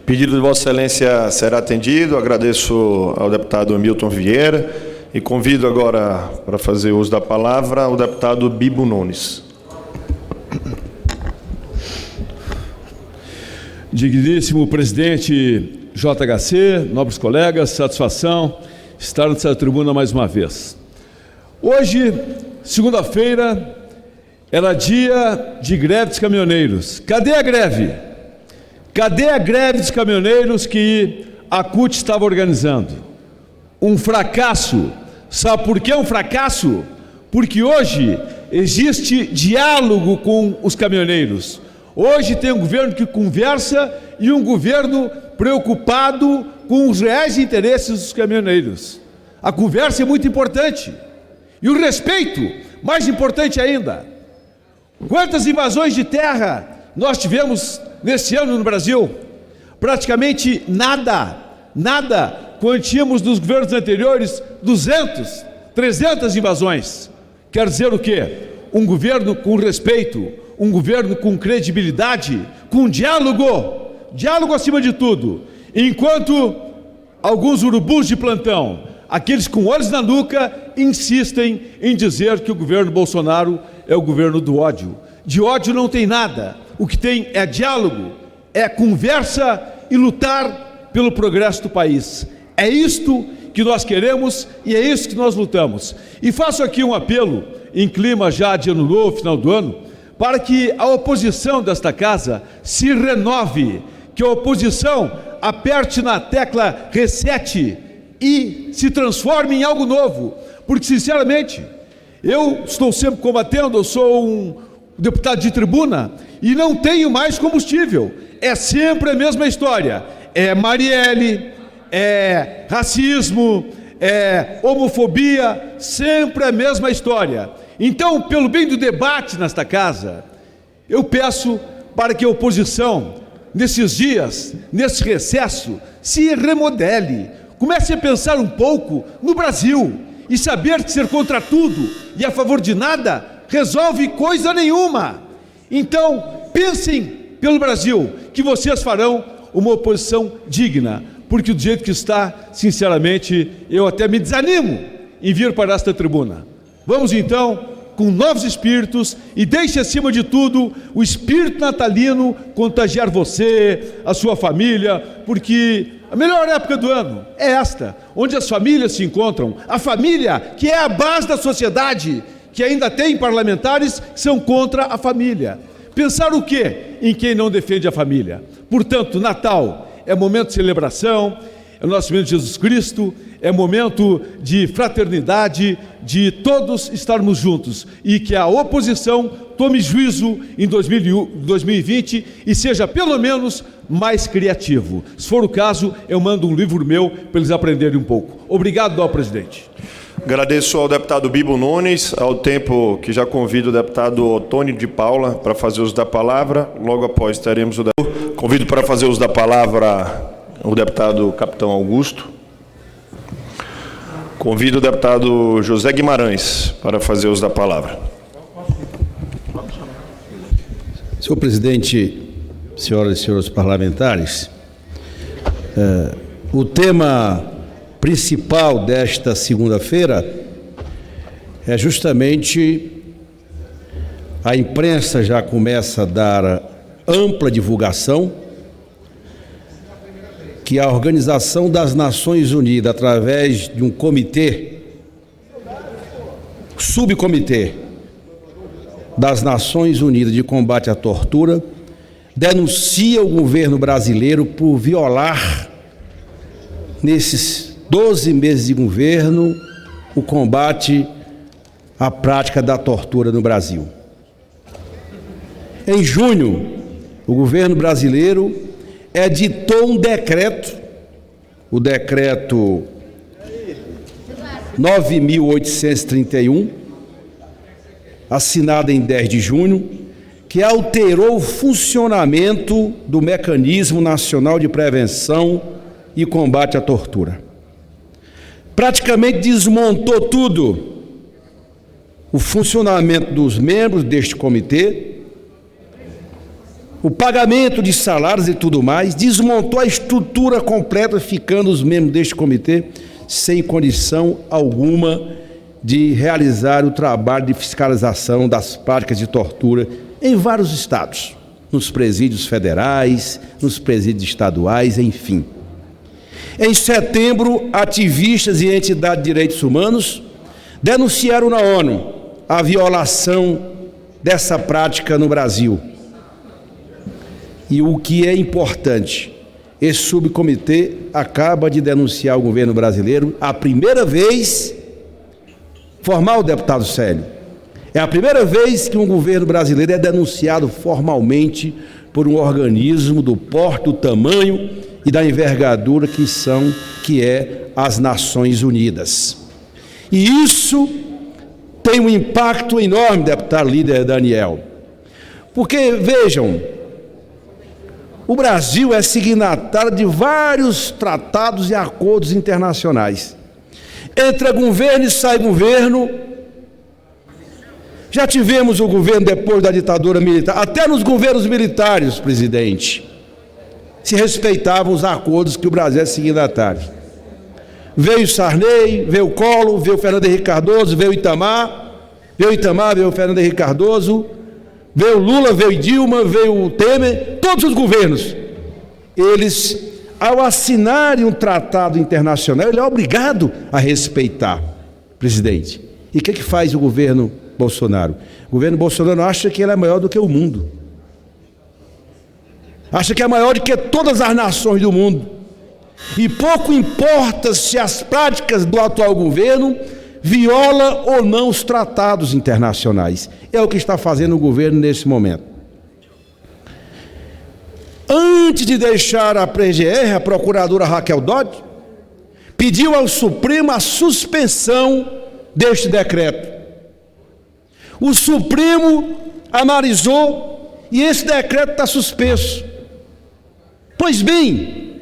Pedido de Vossa Excelência será atendido. Agradeço ao deputado Hamilton Vieira e convido agora para fazer uso da palavra o deputado Bibo Nunes. Digníssimo presidente JHC, nobres colegas, satisfação estar nessa tribuna mais uma vez. Hoje, segunda-feira, era dia de greve dos caminhoneiros. Cadê a greve? Cadê a greve dos caminhoneiros que a CUT estava organizando? Um fracasso. Sabe por que um fracasso? Porque hoje existe diálogo com os caminhoneiros. Hoje tem um governo que conversa e um governo preocupado com os reais interesses dos caminhoneiros. A conversa é muito importante. E o respeito, mais importante ainda. Quantas invasões de terra nós tivemos nesse ano no Brasil? Praticamente nada. Quando tínhamos nos governos anteriores 200, 300 invasões. Quer dizer o quê? Um governo com respeito, um governo com credibilidade, com diálogo acima de tudo. Enquanto alguns urubus de plantão, aqueles com olhos na nuca, insistem em dizer que o governo Bolsonaro é o governo do ódio. De ódio não tem nada. O que tem é diálogo, é conversa e lutar pelo progresso do país. É isto que nós queremos e é isso que nós lutamos. E faço aqui um apelo, em clima já de ano novo, final do ano, para que a oposição desta casa se renove, que a oposição aperte na tecla reset e se transforme em algo novo. Porque, sinceramente, eu estou sempre combatendo, eu sou um deputado de tribuna e não tenho mais combustível. É sempre a mesma história. É Marielle, é racismo, é homofobia, sempre a mesma história. Então, pelo bem do debate nesta casa, eu peço para que a oposição, nesses dias, nesse recesso, se remodele, comece a pensar um pouco no Brasil e saber que ser contra tudo e a favor de nada resolve coisa nenhuma. Então, pensem pelo Brasil, que vocês farão uma oposição digna, porque do jeito que está, sinceramente, eu até me desanimo em vir para esta tribuna. Vamos então com novos espíritos e deixe acima de tudo o espírito natalino contagiar você, a sua família, porque a melhor época do ano é esta, onde as famílias se encontram, a família que é a base da sociedade, que ainda tem parlamentares que são contra a família. Pensar o quê? Em quem não defende a família. Portanto, Natal é momento de celebração, é o nascimento de Jesus Cristo, é momento de fraternidade, de todos estarmos juntos e que a oposição tome juízo em 2020 e seja pelo menos mais criativo. Se for o caso, eu mando um livro meu para eles aprenderem um pouco. Obrigado, presidente. Agradeço ao deputado Bibo Nunes, ao tempo que já convido o deputado Otônio de Paula para fazer uso da palavra. Logo após teremos o convido para fazer uso da palavra o deputado Capitão Augusto. Convido o deputado José Guimarães para fazer uso da palavra. Senhor presidente, senhoras e senhores parlamentares, o tema principal desta segunda-feira é justamente a imprensa já começa a dar ampla divulgação que a Organização das Nações Unidas, através de um subcomitê das Nações Unidas de combate à tortura, denuncia o governo brasileiro por violar, nesses 12 meses de governo, o combate à prática da tortura no Brasil. Em junho, o governo brasileiro editou um decreto, o decreto 9.831, assinado em 10 de junho, que alterou o funcionamento do Mecanismo Nacional de Prevenção e Combate à Tortura. Praticamente desmontou tudo, o funcionamento dos membros deste comitê, o pagamento de salários e tudo mais, desmontou a estrutura completa, ficando os membros deste comitê sem condição alguma de realizar o trabalho de fiscalização das práticas de tortura em vários estados, nos presídios federais, nos presídios estaduais, enfim. Em setembro, ativistas e entidades de direitos humanos denunciaram na ONU a violação dessa prática no Brasil. E o que é importante, esse subcomitê acaba de denunciar o governo brasileiro a primeira vez, formal, deputado Célio, é a primeira vez que um governo brasileiro é denunciado formalmente por um organismo do porte, do tamanho e da envergadura que é as Nações Unidas. E isso tem um impacto enorme, deputado líder Daniel, porque, vejam, o Brasil é signatário de vários tratados e acordos internacionais. Entra governo e sai governo. Já tivemos o governo depois da ditadura militar, até nos governos militares, presidente, se respeitavam os acordos que o Brasil é signatário. Veio Sarney, veio o Collor, veio o Fernando Henrique Cardoso, veio o Itamar, veio o Fernando Henrique Cardoso, veio o Lula, veio o Dilma, veio o Temer, todos os governos. Eles, ao assinarem um tratado internacional, ele é obrigado a respeitar, presidente. E o que faz o governo Bolsonaro? O governo Bolsonaro acha que ele é maior do que o mundo. Acha que é maior do que todas as nações do mundo. E pouco importa se as práticas do atual governo viola ou não os tratados internacionais. É o que está fazendo o governo nesse momento. Antes de deixar a PGR, a procuradora Raquel Dodge pediu ao Supremo a suspensão deste decreto. O Supremo analisou e esse decreto está suspenso. Pois bem,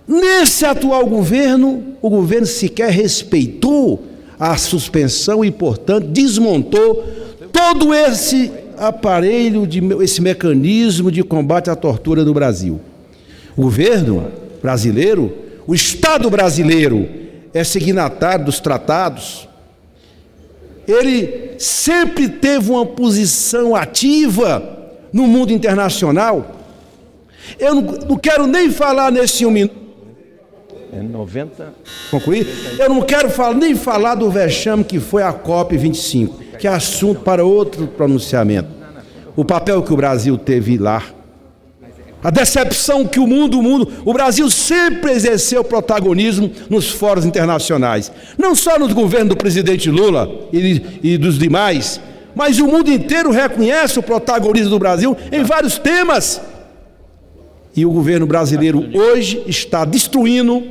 nesse atual governo, o governo sequer respeitou a suspensão e, portanto, desmontou todo esse aparelho, esse mecanismo de combate à tortura no Brasil. O governo brasileiro, o Estado brasileiro é signatário dos tratados. Ele sempre teve uma posição ativa no mundo internacional. Eu não quero nem falar nesse 1 minuto. É 90. Concluir? Eu não quero nem falar do vexame que foi a COP25, que é assunto para outro pronunciamento. O papel que o Brasil teve lá, a decepção que o Brasil sempre exerceu protagonismo nos fóruns internacionais, não só no governo do presidente Lula e dos demais, mas o mundo inteiro reconhece o protagonismo do Brasil em vários temas. E o governo brasileiro hoje está destruindo,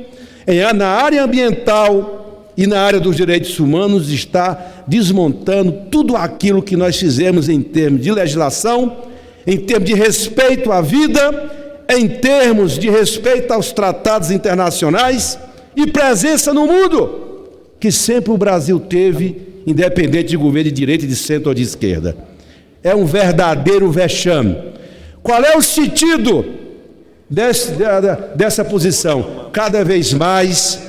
na área ambiental e na área dos direitos humanos, está desmontando tudo aquilo que nós fizemos em termos de legislação, em termos de respeito à vida, em termos de respeito aos tratados internacionais e presença no mundo, que sempre o Brasil teve, independente de governo de direita, de centro ou de esquerda. É um verdadeiro vexame. Qual é o sentido dessa posição? Cada vez mais...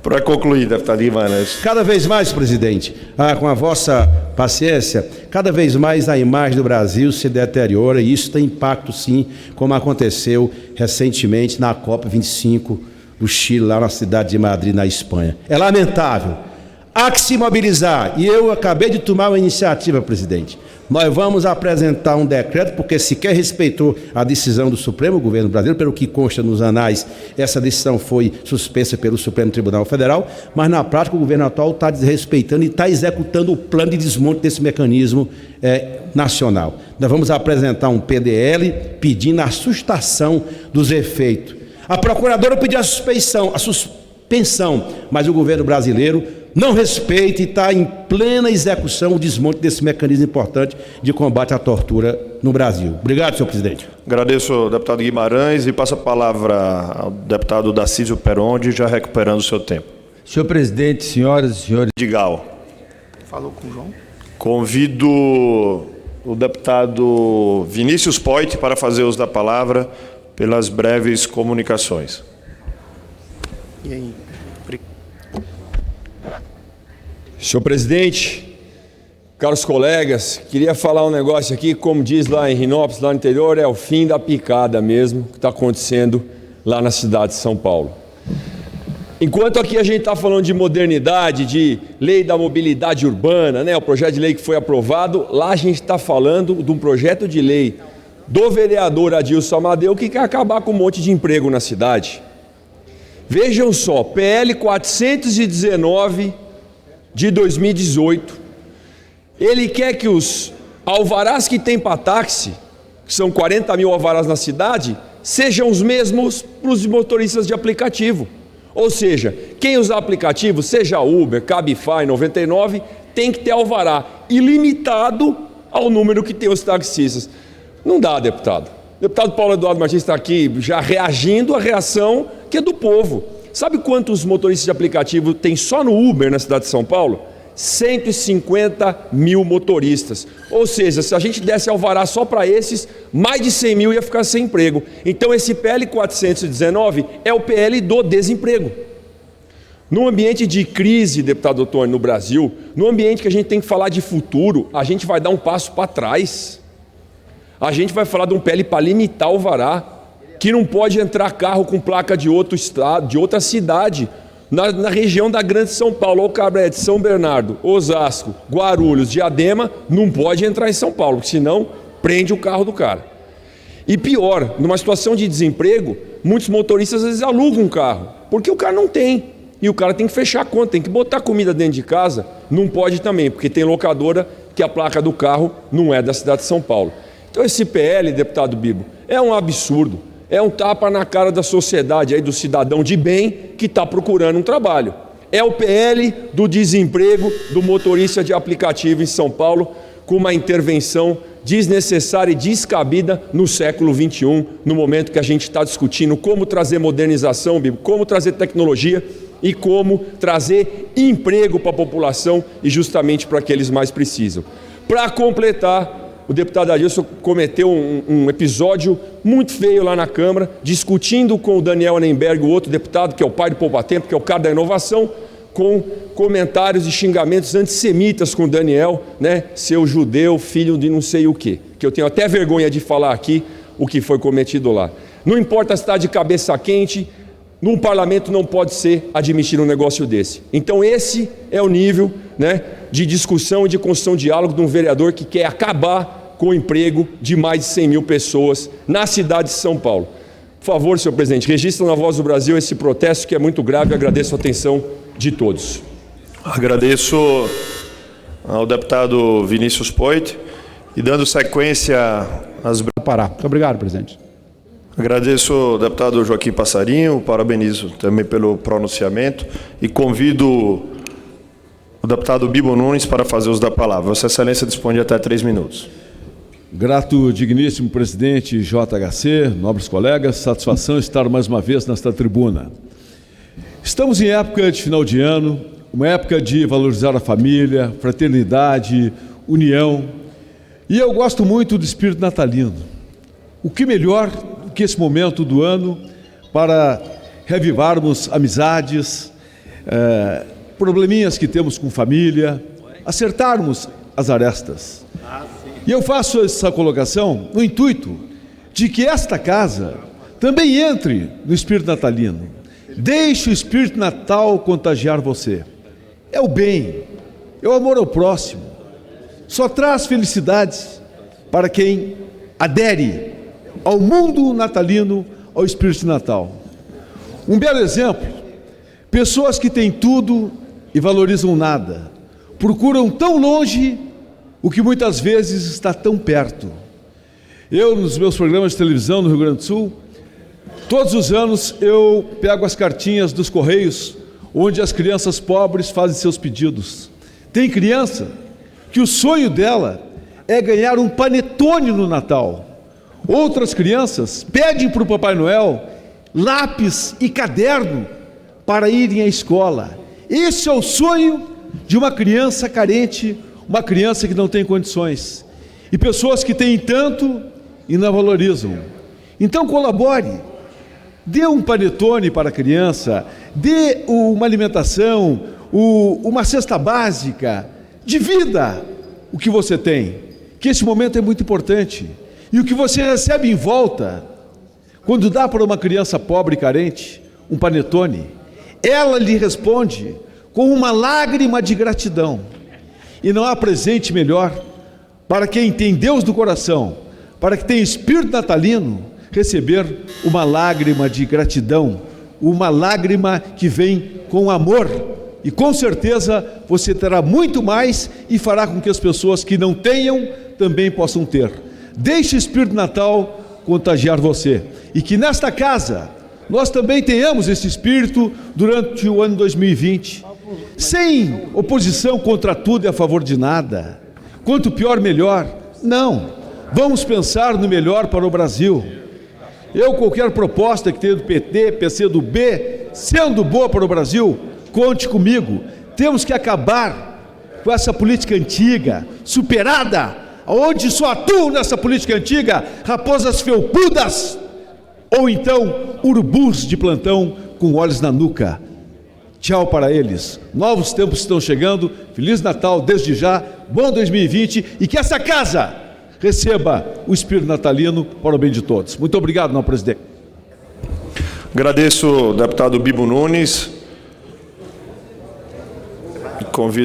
Para concluir, deputado Guimarães. Cada vez mais, presidente, com a vossa paciência, cada vez mais a imagem do Brasil se deteriora e isso tem impacto, sim, como aconteceu recentemente na COP25 do Chile, lá na cidade de Madrid, na Espanha. É lamentável. Há que se mobilizar. E eu acabei de tomar uma iniciativa, presidente. Nós vamos apresentar um decreto, porque sequer respeitou a decisão do Supremo, o governo brasileiro, pelo que consta nos anais, essa decisão foi suspensa pelo Supremo Tribunal Federal, mas na prática o governo atual está desrespeitando e está executando o plano de desmonte desse mecanismo nacional. Nós vamos apresentar um PDL pedindo a sustação dos efeitos. A procuradora pediu a suspensão, mas o governo brasileiro não respeita e está em plena execução o desmonte desse mecanismo importante de combate à tortura no Brasil. Obrigado, senhor presidente. Agradeço ao deputado Guimarães e passo a palavra ao deputado Dacísio Perondi, já recuperando o seu tempo. Senhor presidente, senhoras e senhores... Digal. Falou com o João? Convido o deputado Vinícius Poit para fazer uso da palavra pelas breves comunicações. E aí? Senhor presidente, caros colegas, queria falar um negócio aqui, como diz lá em Rinópolis, lá no interior, é o fim da picada mesmo, que está acontecendo lá na cidade de São Paulo. Enquanto aqui a gente está falando de modernidade, de lei da mobilidade urbana, né, o projeto de lei que foi aprovado, lá a gente está falando de um projeto de lei do vereador Adilson Amadeu que quer acabar com um monte de emprego na cidade. Vejam só, PL 419 de 2018, ele quer que os alvarás que tem para táxi, que são 40 mil alvarás na cidade, sejam os mesmos para os motoristas de aplicativo. Ou seja, quem usar aplicativo, seja Uber, Cabify, 99, tem que ter alvará ilimitado ao número que tem os taxistas. Não dá, deputado. O deputado Paulo Eduardo Martins está aqui já reagindo à reação que é do povo. Sabe quantos motoristas de aplicativo tem só no Uber na cidade de São Paulo? 150 mil motoristas. Ou seja, se a gente desse alvará só para esses, mais de 100 mil ia ficar sem emprego. Então esse PL 419 é o PL do desemprego. No ambiente de crise, deputado Tony, no Brasil, no ambiente que a gente tem que falar de futuro, a gente vai dar um passo para trás. A gente vai falar de um PL para limitar o alvará, que não pode entrar carro com placa de outro estado, de outra cidade, na região da Grande São Paulo, ou Cabrete, São Bernardo, Osasco, Guarulhos, Diadema, não pode entrar em São Paulo, porque senão prende o carro do cara. E pior, numa situação de desemprego, muitos motoristas às vezes alugam um carro, porque o cara não tem, e o cara tem que fechar a conta, tem que botar comida dentro de casa, não pode também, porque tem locadora que a placa do carro não é da cidade de São Paulo. Então esse PL, deputado Bibo, é um absurdo. É um tapa na cara da sociedade, aí, do cidadão de bem que está procurando um trabalho. É o PL do desemprego do motorista de aplicativo em São Paulo, com uma intervenção desnecessária e descabida no século XXI, no momento que a gente está discutindo como trazer modernização, como trazer tecnologia e como trazer emprego para a população e justamente para aqueles mais precisam. Para completar, o deputado Adilson cometeu um episódio muito feio lá na Câmara, discutindo com o Daniel Annemberg, o outro deputado, que é o pai do Poupatempo, que é o cara da inovação, com comentários e xingamentos antissemitas com o Daniel, né, seu judeu, filho de não sei o quê, que eu tenho até vergonha de falar aqui o que foi cometido lá. Não importa se está de cabeça quente, num parlamento não pode ser admitido um negócio desse. Então esse é o nível, né, de discussão e de construção de diálogo de um vereador que quer acabar com o emprego de mais de 100 mil pessoas na cidade de São Paulo. Por favor, senhor presidente, registre na Voz do Brasil esse protesto que é muito grave. Eu agradeço a atenção de todos. Agradeço ao deputado Vinícius Poit e dando sequência às... Parar. Muito obrigado, presidente. Agradeço ao deputado Joaquim Passarinho, parabenizo também pelo pronunciamento e convido o deputado Bibo Nunes para fazer uso da palavra. Vossa Excelência dispõe de até 3 minutos. Grato, digníssimo presidente JHC, nobres colegas, satisfação estar mais uma vez nesta tribuna. Estamos em época de final de ano, uma época de valorizar a família, fraternidade, união, e eu gosto muito do espírito natalino. O que melhor do que esse momento do ano para reavivarmos amizades, probleminhas que temos com família, acertarmos as arestas. E eu faço essa colocação no intuito de que esta casa também entre no espírito natalino. Deixe o espírito natal contagiar você. É o bem, é o amor ao próximo. Só traz felicidades para quem adere ao mundo natalino, ao espírito natal. Um belo exemplo: pessoas que têm tudo e valorizam nada, procuram tão longe o que muitas vezes está tão perto. Eu, nos meus programas de televisão no Rio Grande do Sul, todos os anos eu pego as cartinhas dos Correios, onde as crianças pobres fazem seus pedidos. Tem criança que o sonho dela é ganhar um panetone no Natal. Outras crianças pedem para o Papai Noel lápis e caderno para irem à escola. Esse é o sonho de uma criança carente, uma criança que não tem condições. E pessoas que têm tanto e não valorizam. Então colabore, dê um panetone para a criança, dê uma alimentação, uma cesta básica, divida o que você tem, que esse momento é muito importante. E o que você recebe em volta, quando dá para uma criança pobre e carente, um panetone, ela lhe responde com uma lágrima de gratidão. E não há presente melhor para quem tem Deus no coração, para quem tem espírito natalino, receber uma lágrima de gratidão, uma lágrima que vem com amor. E com certeza você terá muito mais e fará com que as pessoas que não tenham também possam ter. Deixe o Espírito Natal contagiar você. E que nesta casa nós também tenhamos esse espírito durante o ano 2020. Sem oposição contra tudo e a favor de nada. Quanto pior, melhor. Não. Vamos pensar no melhor para o Brasil. Qualquer proposta que tenha do PT, PC do B, sendo boa para o Brasil, conte comigo. Temos que acabar com essa política antiga, superada, onde só atuam nessa política antiga raposas felpudas, ou então urubus de plantão com olhos na nuca. Tchau para eles. Novos tempos estão chegando. Feliz Natal desde já, bom 2020 e que essa casa receba o espírito natalino para o bem de todos. Muito obrigado, senhor presidente. Agradeço ao deputado Bibo Nunes. Convido